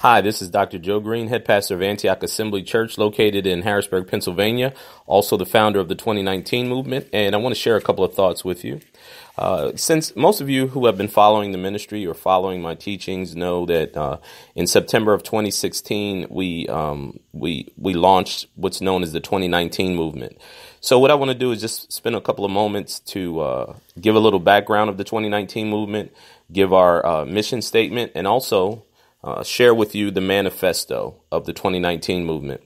Hi, this is Dr. Joe Green, head pastor of Antioch Assembly Church located in Harrisburg, Pennsylvania, also the founder of the 2019 movement, and I want to share a couple of thoughts with you. Since most of you who have been following the ministry or following my teachings know that in September of 2016, we launched what's known as the 2019 movement. So what I want to do is just spend a couple of moments to give a little background of the 2019 movement, give our mission statement, and also share with you the manifesto of the 2019 movement.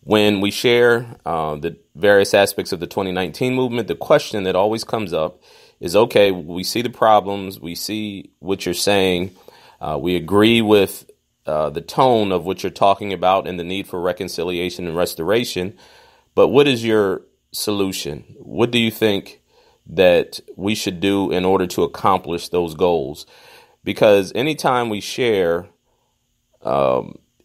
When we share the various aspects of the 2019 movement, the question that always comes up is, okay, we see the problems, we see what you're saying, we agree with the tone of what you're talking about and the need for reconciliation and restoration, but what is your solution? What do you think that we should do in order to accomplish those goals? Because anytime we share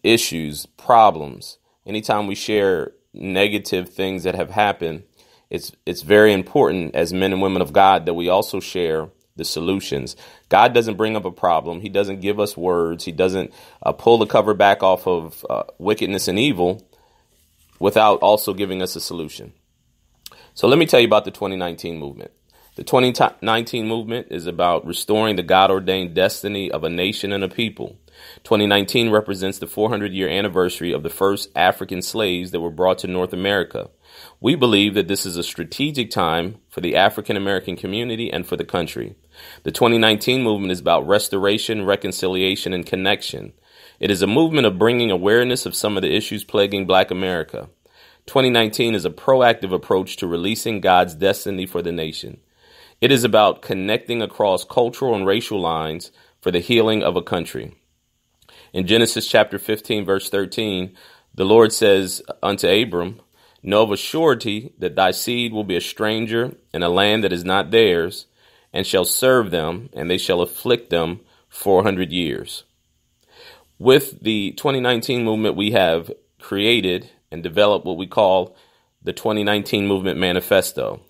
issues, problems, anytime we share negative things that have happened, it's very important as men and women of God that we also share the solutions. God doesn't bring up a problem. He doesn't give us words. He doesn't pull the cover back off of wickedness and evil without also giving us a solution. So let me tell you about the 2019 movement. The 2019 movement is about restoring the God-ordained destiny of a nation and a people. 2019 represents the 400-year anniversary of the first African slaves that were brought to North America. We believe that this is a strategic time for the African American community and for the country. The 2019 movement is about restoration, reconciliation, and connection. It is a movement of bringing awareness of some of the issues plaguing Black America. 2019 is a proactive approach to releasing God's destiny for the nation. It is about connecting across cultural and racial lines for the healing of a country. In Genesis chapter 15, verse 13, the Lord says unto Abram, "Know of a surety that thy seed will be a stranger in a land that is not theirs, and shall serve them, and they shall afflict them 400 years. With the 2019 movement, we have created and developed what we call the 2019 Movement Manifesto.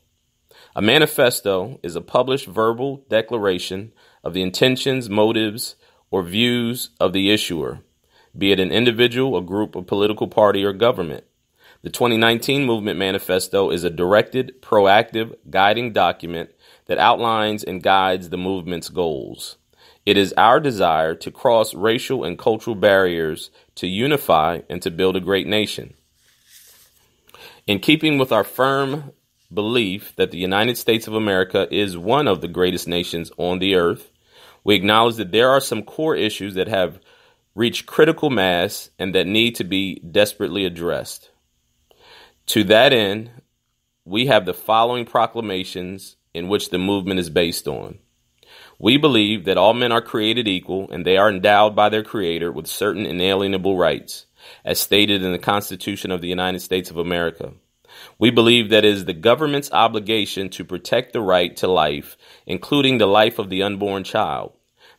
A manifesto is a published verbal declaration of the intentions, motives, or views of the issuer, be it an individual, a group, a political party, or government. The 2019 Movement Manifesto is a directed, proactive, guiding document that outlines and guides the movement's goals. It is our desire to cross racial and cultural barriers, to unify, and to build a great nation. In keeping with our firm belief that the United States of America is one of the greatest nations on the earth, we acknowledge that there are some core issues that have reached critical mass and that need to be desperately addressed. To that end, we have the following proclamations in which the movement is based on. We believe that all men are created equal and they are endowed by their Creator with certain inalienable rights, as stated in the Constitution of the United States of America. We believe that it is the government's obligation to protect the right to life, including the life of the unborn child.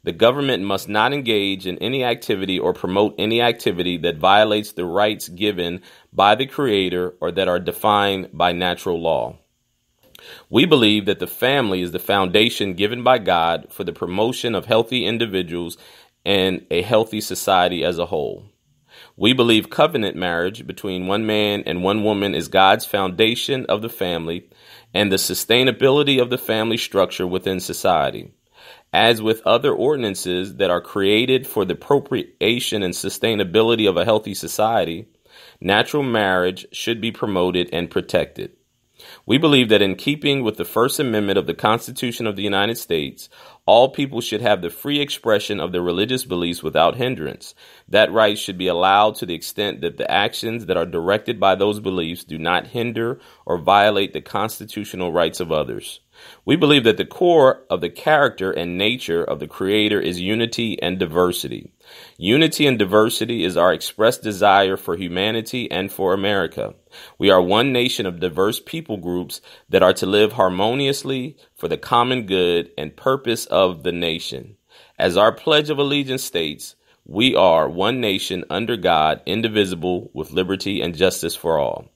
The government must not engage in any activity or promote any activity that violates the rights given by the Creator or that are defined by natural law. We believe that the family is the foundation given by God for the promotion of healthy individuals and a healthy society as a whole. We believe covenant marriage between one man and one woman is God's foundation of the family and the sustainability of the family structure within society. As with other ordinances that are created for the appropriation and sustainability of a healthy society, natural marriage should be promoted and protected. We believe that in keeping with the First Amendment of the Constitution of the United States, all people should have the free expression of their religious beliefs without hindrance. That right should be allowed to the extent that the actions that are directed by those beliefs do not hinder or violate the constitutional rights of others. We believe that the core of the character and nature of the Creator is unity and diversity. Unity and diversity is our expressed desire for humanity and for America. We are one nation of diverse people groups that are to live harmoniously for the common good and purpose of the nation. As our Pledge of Allegiance states, we are one nation under God, indivisible, with liberty and justice for all.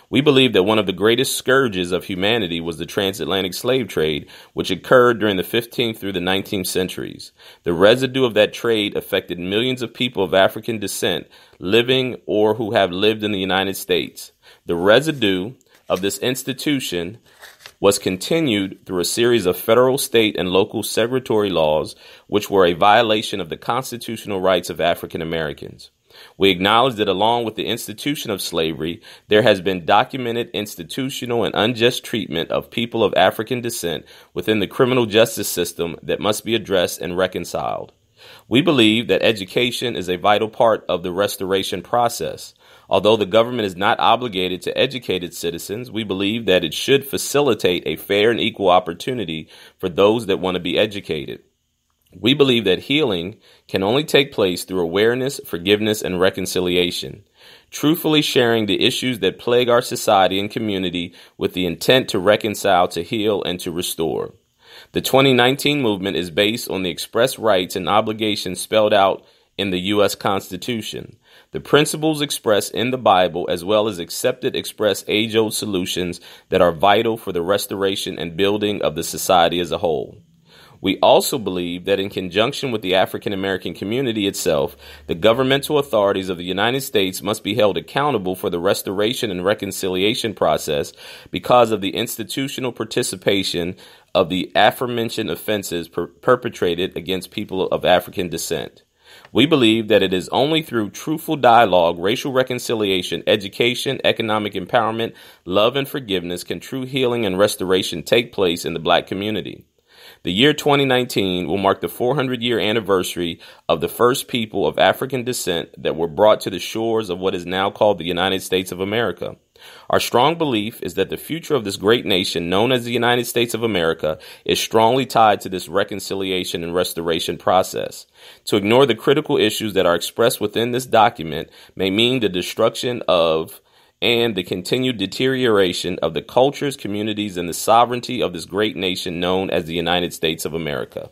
We believe that one of the greatest scourges of humanity was the transatlantic slave trade, which occurred during the 15th through the 19th centuries. The residue of that trade affected millions of people of African descent living or who have lived in the United States. The residue of this institution was continued through a series of federal, state, and local segregatory laws, which were a violation of the constitutional rights of African Americans. We acknowledge that along with the institution of slavery, there has been documented institutional and unjust treatment of people of African descent within the criminal justice system that must be addressed and reconciled. We believe that education is a vital part of the restoration process. Although the government is not obligated to educate its citizens, we believe that it should facilitate a fair and equal opportunity for those that want to be educated. We believe that healing can only take place through awareness, forgiveness, and reconciliation, truthfully sharing the issues that plague our society and community with the intent to reconcile, to heal, and to restore. The 2019 movement is based on the express rights and obligations spelled out in the U.S. Constitution, the principles expressed in the Bible, as well as accepted express age-old solutions that are vital for the restoration and building of the society as a whole. We also believe that in conjunction with the African American community itself, the governmental authorities of the United States must be held accountable for the restoration and reconciliation process because of the institutional participation of the aforementioned offenses perpetrated against people of African descent. We believe that it is only through truthful dialogue, racial reconciliation, education, economic empowerment, love, and forgiveness can true healing and restoration take place in the Black community. The year 2019 will mark the 400-year anniversary of the first people of African descent that were brought to the shores of what is now called the United States of America. Our strong belief is that the future of this great nation known as the United States of America is strongly tied to this reconciliation and restoration process. To ignore the critical issues that are expressed within this document may mean the destruction of and the continued deterioration of the cultures, communities, and the sovereignty of this great nation known as the United States of America.